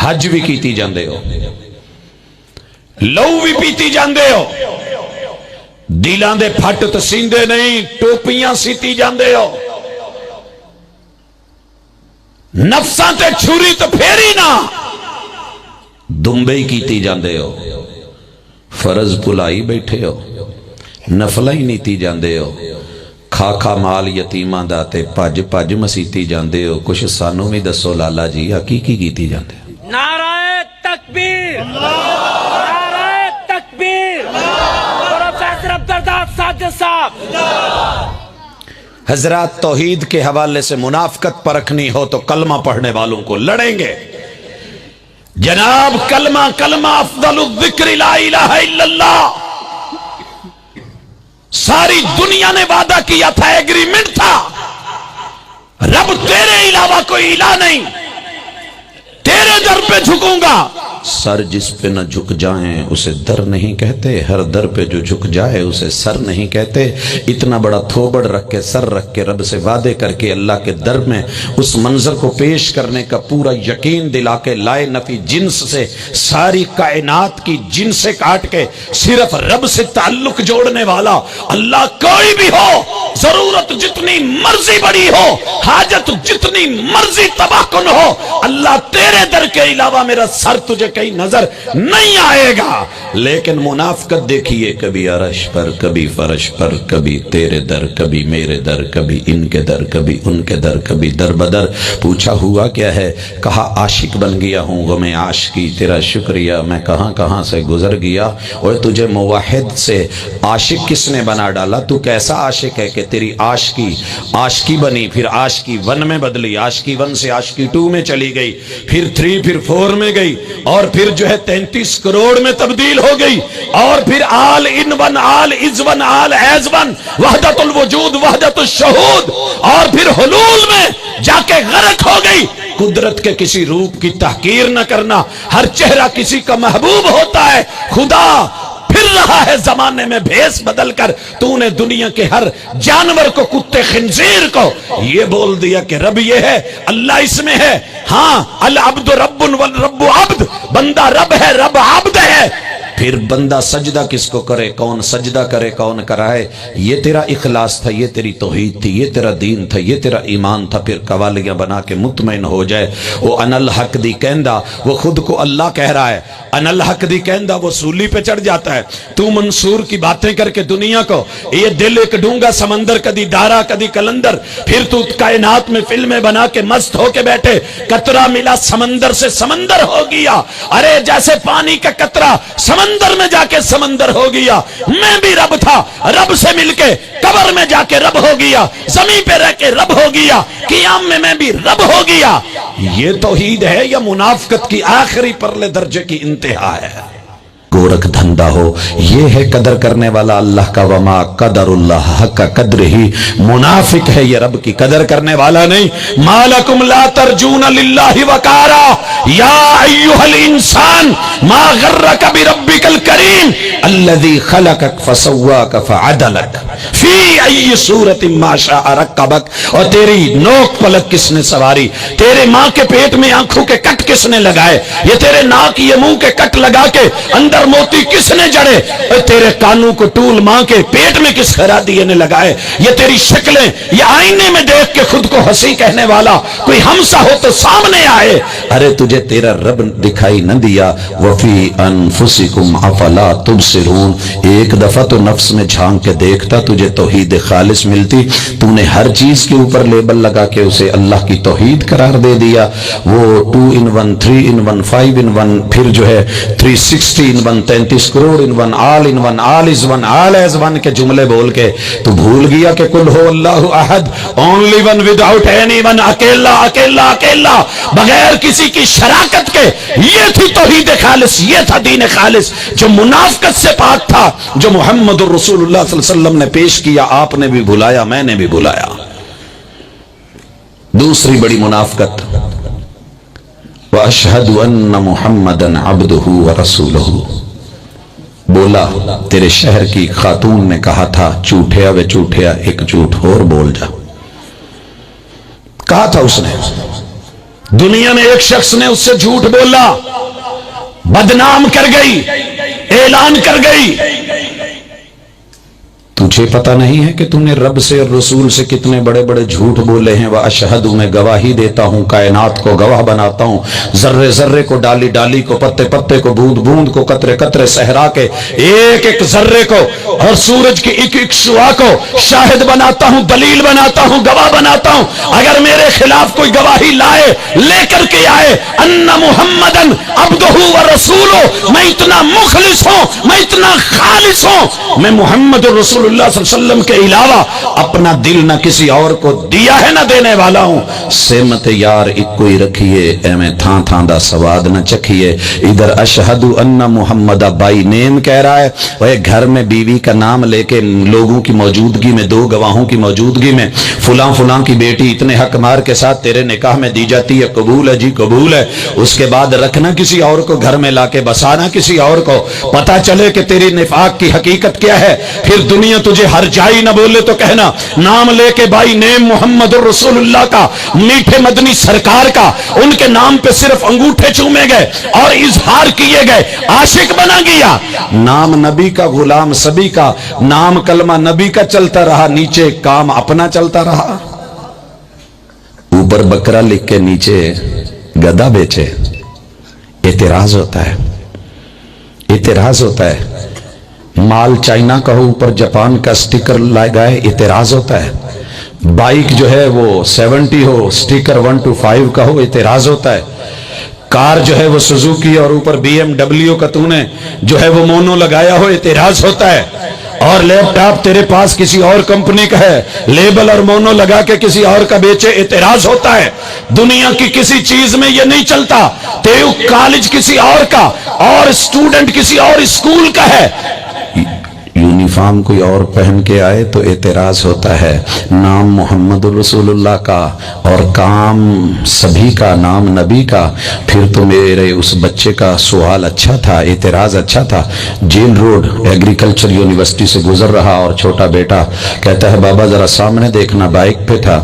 حج بھی کیتی جاندے ہو، لو بھی پیتی جاندے ہو، دلاں دے پھٹ تے سیندے نہیں، ٹوپیاں سیتی جاندے ہو، نفساں تے چھری تے پھیری نہ دمبے کیتی جاندے ہو، فرض بھلائی بیٹھے ہو، نفلہ ہی نیتی جاندے ہو، کھا کھا مال یتیماں دا تے پج پج مسیتی جاندے ہو، کچھ سانوں بھی دسو لالا جی حقیقی کیتی جاندے ہو؟ نعرہ تکبیر، نعرہ تکبیر، پروفیسر عبدالرزاق ساجد صاحب۔ حضرات توحید کے حوالے سے منافقت پرکھنی ہو تو کلمہ پڑھنے والوں کو لڑیں گے۔ جناب کلمہ افضل الذکر لا الہ الا اللہ، ساری دنیا نے وعدہ کیا تھا، ایگریمنٹ تھا، رب تیرے علاوہ کوئی الہ نہیں، تیرے در پہ جھکوں گا۔ سر جس پہ نہ جھک جائیں اسے در نہیں کہتے، ہر در پہ جو جھک جائے اسے سر نہیں کہتے۔ اتنا بڑا تھوبڑ رکھ کے سر رکھ کے رب سے وعدے کر کے اللہ کے در میں اس منظر کو پیش کرنے کا پورا یقین دلا کے لائے نفی جنس سے ساری کائنات کی جن سے کاٹ کے صرف رب سے تعلق جوڑنے والا اللہ کوئی بھی ہو، ضرورت جتنی مرضی بڑی ہو، حاجت جتنی مرضی تباہ کن ہو، اللہ تیرے در کے علاوہ میرا سر تجھے کہیں نظر نہیں آئے گا۔ لیکن منافقت دیکھیے، کبھی عرش پر، کبھی فرش پر، کبھی تیرے در، کبھی میرے در، کبھی ان کے در، کبھی ان کے در، کبھی در بدر۔ پوچھا ہوا کیا ہے؟ کہا عاشق بن گیا ہوں، غم عاشقی تیرا شکریہ، میں کہاں کہاں سے گزر گیا۔ اور تجھے موحد سے عاشق کس نے بنا ڈالا؟ تو کیسا عاشق ہے کہ تیری عاشقی بنی، پھر عاشقی 1 میں بدلی، عاشقی 1 سے عاشقی 2 میں چلی گئی، پھر 3، پھر 4 میں گئی، اور پھر جو ہے 33 کروڑ میں تبدیل ہو گئی، اور پھر all in one, all is one, all is one, وحدت الوجود، وحدت الشہود، اور پھر حلول میں جا کے غرق ہو گئی۔ قدرت کے کسی روپ کی تحقیر نہ کرنا، ہر چہرہ کسی کا محبوب ہوتا ہے۔ خدا پھر رہا ہے زمانے میں بھیس بدل کر، تو نے دنیا کے ہر جانور کو، کتے خنزیر کو یہ بول دیا کہ رب یہ ہے، اللہ اس میں ہے۔ ہاں، العبد رب والرب عبد، بندہ رب ہے، رب عبد ہے۔ پھر بندہ سجدہ کس کو کرے، کون سجدہ کرے، کون کرائے، یہ تیرا اخلاص تھا، یہ تیری توحید تھی، یہ تیرا دین تھا، یہ تیرا ایمان تھا۔ پھر قوالیاں بنا کے مطمئن ہو جائے۔ وہ ان الحق دی کہندہ، وہ خود کو اللہ کہہ رہا ہے، ان الحق دی کہندہ، وہ سولی پہ چڑھ جاتا ہے۔ تو منصور کی باتیں کر کے دنیا کو، یہ دل ایک ڈونگا سمندر، کدی دارا کدی کلندر، پھر تو کائنات میں فلمیں بنا کے مست ہو کے بیٹھے، قطرہ ملا سمندر سے سمندر ہو گیا۔ ارے جیسے پانی کا قطرہ سمندر میں جا کے سمندر ہو گیا، میں بھی رب تھا، رب سے مل کے قبر میں جا کے رب ہو گیا، زمین پہ رہ کے رب ہو گیا، قیام میں بھی رب ہو گیا۔ یہ توحید ہے یا منافقت کی آخری پرلے درجے کی انتہا ہے؟ گورکھ دھندا ہو، یہ ہے قدر کرنے والا اللہ کا، وما قدر اللہ حق قدر ہی، منافق ہے یہ رب کی قدر کرنے والا نہیں۔ مالکم لا ترجون للہ وقارا یا ایھا الانسان ما غرک بربک الکریم الذی خلقک فسواک فعدلک فی ای صورت ما شاء رکبک۔ اور تیری نوک پلک کس نے سواری، تیرے ماں کے پیٹ میں آنکھوں کے کٹ کس نے لگائے، یہ تیرے ناک یہ منہ کے کٹ لگا کے اندر موتی کس نے جڑے، اور تیرے کانوں کو ٹول ماں کے پیٹ میں کس خرادیے نے لگائے، یہ تیری شکلیں، یہ آئینے میں دیکھ کے خود کو ہنسی کہنے والا کوئی ہمسا ہو تو سامنے آئے۔ ارے تجھے تیرا رب دکھائی نہ دیا؟ وفی انفسکم افلا تبصرون، ایک دفعہ تو نفس میں جھانک کے دیکھتا، تجھے توحید خالص ملتی۔ تو نے ہر چیز کے اوپر لیبل لگا کے اسے اللہ کی توحید قرار دے دیا۔ وہ 2 in 1، 3 in 1، 5 in 1، پھر جو ہے 360 in 1، 33 crore in 1، all in 1، all is 1، all as 1 کے جملے بول کے تو بھول گیا کہ قل ہو اللہ احد، only one without any one, اکیلا اکیلا اکیلا، بغیر کسی کی شراکت کے۔ یہ تھی توحید خالص، یہ تھا دین خالص جو منافقت سے پاک تھا، جو محمد الرسول اللہ صلی اللہ علیہ وسلم نے پیش کیا۔ آپ نے بھی بھلایا، میں نے بھی بھلایا۔ دوسری بڑی منافقت، وَأَشْهَدُ أَنَّ مُحَمَّدًا عَبْدُهُ وَرَسُولُهُ، بولا تیرے شہر کی خاتون نے کہا تھا، چوٹھیا وے چوٹھیا ایک جھوٹ اور بول جا، کہا تھا اس نے، दुनिया में एक शख्स ने उससे झूठ बोला, बदनाम कर गई, ऐलान कर गई। तुझे पता नहीं है कि तूने रब से और रसूल से कितने बड़े बड़े झूठ बोले हैं। वह अशहदु, मैं गवाही देता हूं, कायनात को गवाह बनाता हूं, जर्रे जर्रे को, डाली डाली को, पत्ते पत्ते को, बूंद बूंद को, कतरे कतरे सहरा के, एक एक जर्रे को और सूरज की एक एक शुआ को शाहिद बनाता हूं, दलील बनाता हूं, गवाह बनाता हूं। अगर मेरे खिलाफ कोई गवाही लाए, लेकर के आए, अन्ना मुहम्मदन अब्दुहु व रसूलुहु, मैं इतना मुखलिस हूं, मैं इतना खालिस हूं, मैं मुहम्मद रसूलुल्लाह सल्लल्लाहु के अलावा अपना दिल न किसी और को दिया है, न देने वाला हूं। सेमत यार इको ही रखिए, एवं थां थां दा सवाद न चखिए। इधर अशहदु अन्ना मुहम्मदा बाई नेम कह रहा है, वह घर में बीवी का नाम लेके लोगों की मौजूदगी में, दो गवाहों की मौजूदगी में, फुला फुला की बेटी इतने हक मार के साथ तेरे निकाह में दी जाती है, कबूल है जी कबूल है। उसके बाद रखना किसी और को घर में लाके, बसाना किसी और को, पता चले कि तेरी निफाक की हकीकत क्या है, फिर दुनिया तुझे हर जाई न बोले तो कहना नाम लेके भाई नेम मोहम्मद रसूलुल्लाह का, मीठे मदनी सरकार का, उनके नाम पे सिर्फ अंगूठे चूमे गए और इजहार किए गए, आशिक बना गया। नाम नबी का, गुलाम सभी का, नाम कलमा नबी का चलता रहा, नीचे काम अपना चलता रहा। ऊपर बकरा लिख के नीचे गधा बेचे, एतराज होता है, एतराज होता है। माल चाइना का हो, ऊपर जापान का स्टिकर लगाए, एतराज होता है। बाइक जो है वो 70 हो, स्टिकर 1 to 5 का हो, एतराज होता है। कार जो है वो सुजुकी और ऊपर BMW का तूने जो है वो मोनो लगाया हो, एतराज होता है। और लैपटॉप तेरे पास किसी और कंपनी का है, लेबल और मोनो लगा के किसी और का बेचे, एतराज होता है। दुनिया की किसी चीज में ये नहीं चलता, तेरे कॉलेज किसी और का और स्टूडेंट किसी और स्कूल का है, यूनिफॉर्म कोई और पहन के आए तो एतराज होता है। नाम मोहम्मद रसूलुल्लाह का और काम सभी का, नाम नबी का। फिर तो मेरे उस बच्चे का सवाल अच्छा था, एतराज अच्छा था। जेल रोड एग्रीकल्चर यूनिवर्सिटी से गुजर रहा और छोटा बेटा कहता है बाबा जरा सामने देखना, बाइक पे था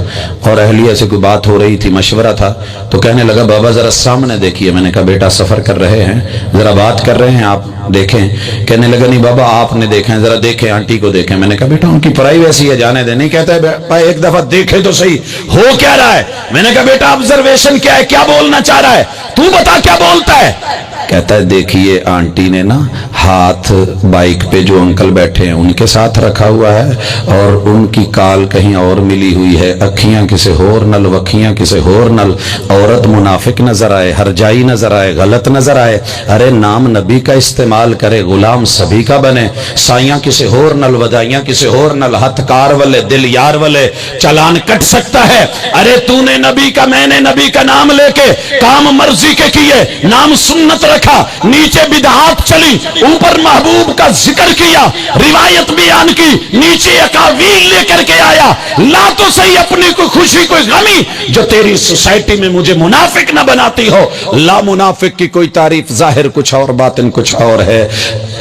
और अहलिया से कोई बात हो रही थी, मशवरा था, तो कहने लगा बाबा जरा सामने देखिए। मैंने कहा बेटा सफर कर रहे हैं, जरा बात कर रहे हैं, आप देखें। कहने लगा नहीं बाबा आपने देखा है, जरा देखें, आंटी को देखें। मैंने कहा बेटा उनकी प्राइवेसी है, जाने दे। नहीं कहता है भाई एक दफा देखे तो सही, हो क्या रहा है। मैंने कहा बेटा ऑब्जर्वेशन क्या है, क्या बोलना चाह रहा है, तू बता क्या बोलता है। कहता है देखिए आंटी ने ना हाथ बाइक पे जो अंकल बैठे हैं उनके साथ रखा हुआ है और उनकी काल कहीं और मिली हुई है, अखियां किसे होर नल, वखियां किसे होर नल। औरत मुनाफिक नजर आए, हरजाई नजर आए, गलत नजर आए। अरे नाम नबी का इस्तेमाल करे, गुलाम सभी का बने। साइयां किसे होर नल, वदाइयां किसे होर नल, हथ कार वाले दिल यार वाले, चालान कट सकता है। अरे तूने नबी का, मैंने नबी का नाम लेके काम मर्जी के किए, नाम सुन्नत रखा, नीचे बिदआत चली, ऊपर महबूब का जिक्र किया, रिवायत बयान की, नीचे अकावील लेकर के आया। ला तो सही अपनी कोई खुशी कोई गमी जो तेरी सोसाइटी में मुझे मुनाफिक न बनाती हो। ला मुनाफिक की कोई तारीफ, जाहिर कुछ और बातिन कुछ और है।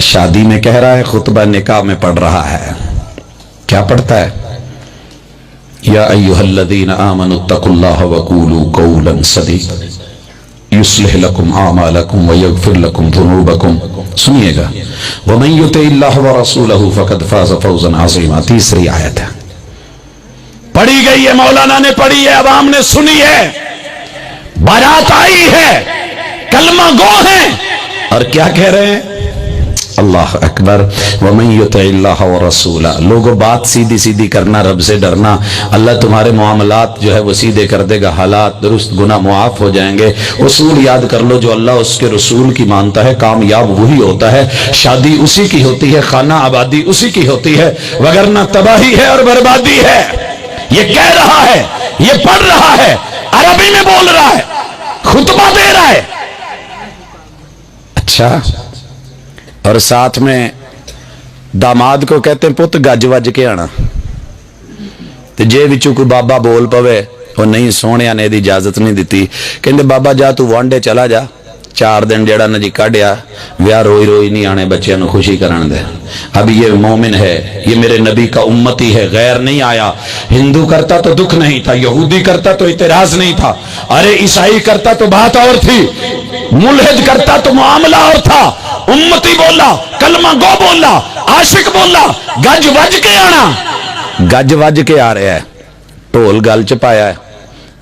शादी में कह रहा है, खुतबा निकाह में पढ़ रहा है, क्या पढ़ता है? या अय्युहल्लज़ीना आमनु तक़ुल्लाह वक़ूलू क़ौलन सदीक़ा युस्लिह लकुम आमालकुम व यग़फिर लकुम ज़ुनूबकुम। सुनिएगा, वमन युतिइल्लाह व रसूलहु फ़क़द फ़ाज़ फ़ौज़न अज़ीमा। तीसरी आयत है, पढ़ी गई है, मौलाना ने पढ़ी है, अवाम ने सुनी है, बारात आई है, कलमा गो है, और क्या कह रहे हैं? अल्लाह अकबर। वमन युतिइल्लाह व रसूला। लोगों बात सीधी सीधी करना, रब से डरना, अल्लाह तुम्हारे मामलात जो है वो सीधे कर देगा, हालात दुरुस्त, गुनाह मुआफ हो जाएंगे। उसूल याद कर लो, जो अल्लाह उसके रसूल की मानता है कामयाब वही होता है। शादी उसी की होती है, खाना आबादी उसी की होती है, वगरना तबाही है और बर्बादी है। ये कह रहा है, ये पढ़ रहा है, अरबी में बोल रहा है, खुतबा दे रहा है। अच्छा, और साथ में दामाद को कहते हैं पुत गज वज के आना, ते जे विचों कोई बाबा बोल पवे, वो नहीं सोहणिया ने इजाजत नहीं दी, कहते बाबा जा तू वांडे चला जा, 4 दिन जड़ा ना जी काढ़िया व्याह रोई रोई नहीं आने बच्चों को खुशी करन दे। अब ये मोमिन है, ये मेरे नबी का उम्मती है, गैर नहीं आया। हिंदू करता तो दुख नहीं था, यहूदी करता तो इतराज नहीं था, अरे ईसाई करता तो बात और थी, मुल्हिद करता तो मामला और था। उम्मती बोला, कलमा गो बोला, आशिक बोला, गज वज के आना, गज वज के आ रहा है, ढोल गल च पाया है,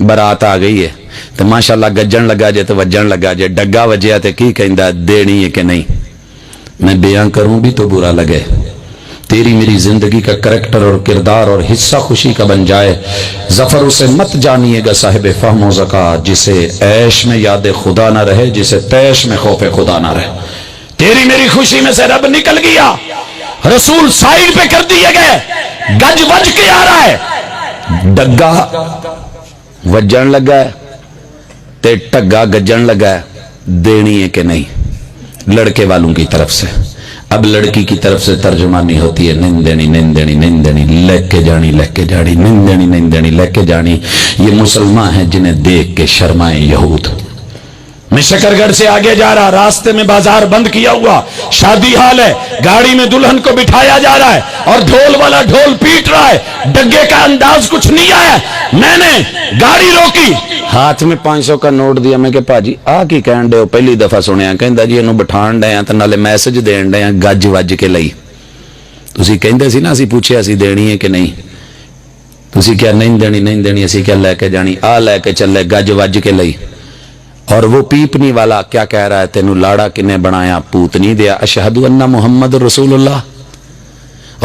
बरात आ गई है तो माशाल्लाह गज्जन लगा जे तो वजन लगा जे, डग्गा वजया तो की कहंदा देनी है कि नहीं। मैं बयां करूं भी तो बुरा लगे, तेरी मेरी जिंदगी का करैक्टर और किरदार और हिस्सा खुशी का बन जाए। जफर उसे मत जानिएगा साहिब फहमो ज़कात, जिसे ऐश में याद खुदा ना रहे, जिसे तैश में खौफ खुदा ना रहे। तेरी मेरी खुशी में से रब निकल गया, रसूल साइड पे कर दिए गए, गज वज के आ रहा है, डग्गा वजन लगा है ते टग्गा गज्जन लगा है, देनी है कि नहीं लड़के वालों की तरफ से। अब लड़की की तरफ से तर्जुमानी होती है, नहीं देनी नहीं देनी नहीं देनी, लेके जानी लेके जानी, नहीं देनी नहीं देनी लेके जानी। ये मुसलमान हैं जिन्हें देख के शर्माए यहूद। मैं शकरगढ़ से आगे जा रहा, रास्ते में बाजार बंद किया हुआ, शादी हाल है, गाड़ी में दुल्हन को बिठाया जा रहा है और ढोल वाला ढोल पीट रहा है, डग्गे का अंदाज कुछ नहीं आया। मैंने गाड़ी रोकी, हाथ में 500 का नोट दिया, मैं भाजी आ की कहन डे हो, पहली दफा सुनिया। कहंदा जी इहनूं बिठाण डे ते नाले मैसेज देण डे गज वज के लई। तुसीं कहंदे सी ना, असीं पुछिआ सी देनी है कि नहीं, तुसीं क्या नहीं देनी नहीं देनी, असीं क्या लेके जानी, आ लेके चले गज वज के लई। और वो पीपनी वाला क्या कह रहा है, तेनू लाड़ा किने बनाया, पूतनी दिया, अशहदु अन्ना मुहम्मद रसूलुल्लाह।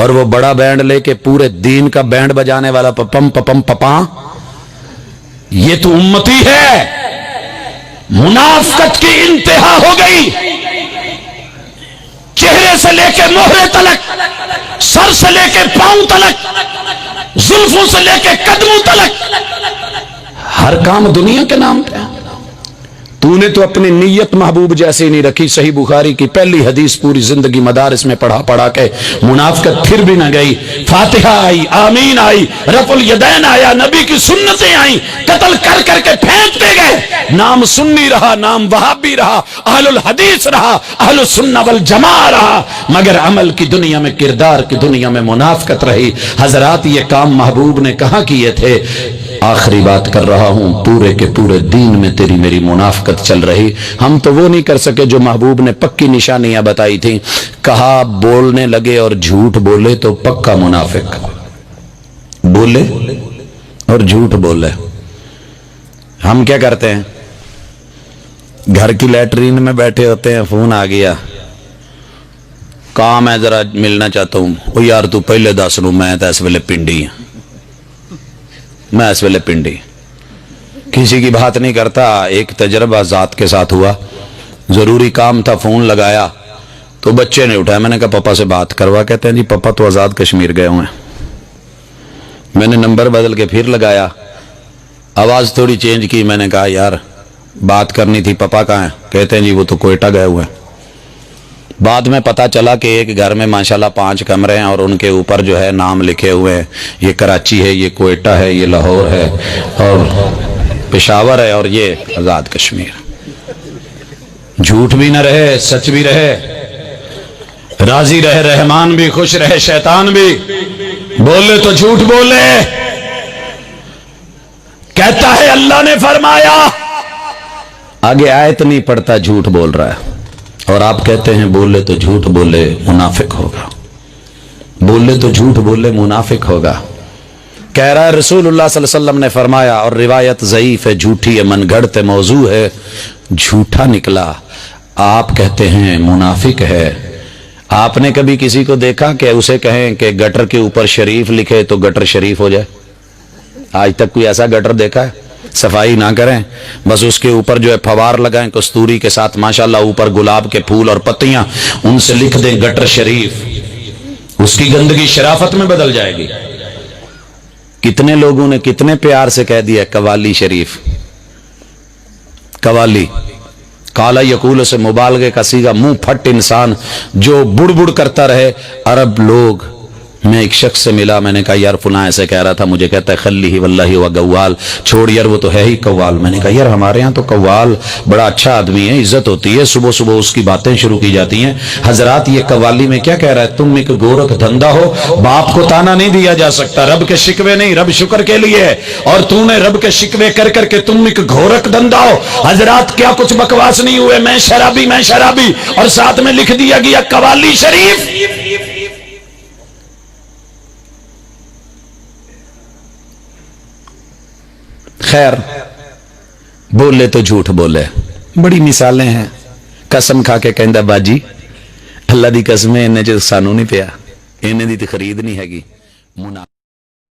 और वो बड़ा बैंड लेके पूरे दीन का बैंड बजाने वाला पपम पपम पपा, ये तो उम्मती है। मुनाफिकत की इंतहा हो गई, चेहरे से लेके मोहरे तलक, सर से लेके पांव तलक, जुल्फों से लेके कदमों तलक, हर काम दुनिया के नाम पे। तूने तो अपनी नीयत महबूब जैसी नहीं रखी। सही बुखारी की पहली हदीस पूरी जिंदगी मदारिस में पढ़ा पढ़ा के मुनाफिकत फिर भी न गई। फातिहा आई, आमीन आई, रफुल यदैन आया, नबी की सुन्नतें आई, कत्ल कर करके फेंकते गए। नाम सुन्नी रहा, नाम वहाबी रहा, अहलुल हदीस रहा, अहलुस सुन्ना वल जमा रहा, मगर अमल की दुनिया में, किरदार की दुनिया में मुनाफिकत रही। हजरात, ये काम महबूब ने कहाँ किए थे? आखिरी बात कर रहा हूं, पूरे के पूरे दीन में तेरी मेरी मुनाफिकत चल रही। हम तो वो नहीं कर सके जो महबूब ने पक्की निशानियां बताई थी। कहा बोलने लगे और झूठ बोले तो पक्का मुनाफिक, बोले और झूठ बोले। हम क्या करते हैं, घर की लैट्रीन में बैठे होते हैं, फोन आ गया, काम है जरा मिलना चाहता हूं। ओ यार तू पहले दस नू, मैं तो इस वेले पिंडी, मैं इस वेले पिंडी। किसी की बात नहीं करता। एक तजर्बा जात के साथ हुआ, जरूरी काम था, फोन लगाया तो बच्चे ने उठाया। मैंने कहा पापा से बात करवा। कहते हैं जी पापा तो आजाद कश्मीर गए हुए हैं। मैंने नंबर बदल के फिर लगाया, आवाज थोड़ी चेंज की। मैंने कहा यार बात करनी थी, पापा कहाँ हैं? कहते हैं जी वो तो कोयटा गए हुए हैं। बाद में पता चला कि एक घर में माशाल्लाह 5 कमरे हैं और उनके ऊपर जो है नाम लिखे हुए हैं, ये कराची है, ये कोयटा है, ये लाहौर है और पेशावर है और ये आजाद कश्मीर। झूठ भी न रहे, सच भी रहे, राजी रहे रहमान भी, खुश रहे शैतान भी। बोले तो झूठ बोले। कहता है अल्लाह ने फरमाया, आगे आयत नहीं पढ़ता, झूठ बोल रहा है। और आप कहते हैं बोले तो झूठ बोले मुनाफिक होगा, बोले तो झूठ बोले मुनाफिक होगा। कह रहा है रसूलुल्लाह सल्लल्लाहु अलैहि वसल्लम ने फरमाया, और रिवायत ज़ईफ है, झूठी है, मनगढ़ंत मौजू है, झूठा निकला। आप कहते हैं मुनाफिक है। आपने कभी किसी को देखा कि उसे कहें कि गटर के ऊपर शरीफ लिखे तो गटर शरीफ हो जाए? आज तक कोई ऐसा गटर देखा है? सफाई ना करें, बस उसके ऊपर जो है फवार लगाएं कस्तूरी के साथ, माशाल्लाह ऊपर गुलाब के फूल और पत्तियां, उनसे लिख दें गटर शरीफ, उसकी गंदगी शराफत में बदल जाएगी। कितने लोगों ने कितने प्यार से कह दिया कवाली शरीफ, कवाली। काला यकूल से मुबालगे का सीगा, मुंह फट इंसान जो बुड़ बुड़ करता रहे। अरब लोग میں ایک شخص سے ملا, میں نے کہا یار فلاں ایسے کہہ رہا تھا, مجھے کہتا ہے خلی ہی واللہ و گوال, چھوڑ یار وہ تو ہے ہی قوال. میں نے کہا یار ہمارے ہاں تو قوال بڑا اچھا آدمی ہے, عزت ہوتی ہے, صبح صبح اس کی باتیں شروع کی جاتی ہیں. حضرات یہ قوالی میں کیا کہہ رہا ہے, تم ایک گورکھ دھندا ہو, باپ کو تانا نہیں دیا جا سکتا, رب کے شکوے نہیں, رب شکر کے لیے ہے, اور تو نے رب کے شکوے کر کر کے تم ایک گورکھ دھندا ہو. حضرات کیا کچھ بکواس نہیں ہوئے, میں شرابی اور ساتھ میں لکھ دیا گیا قوالی شریف. خیر بولے تو جھوٹ بولے, بڑی مثالیں ہیں. قسم کھا کے کہندا باجی اللہ دی قسم انہیں جو سانو نہیں پیا, انہیں دی تو خرید نہیں ہے گی.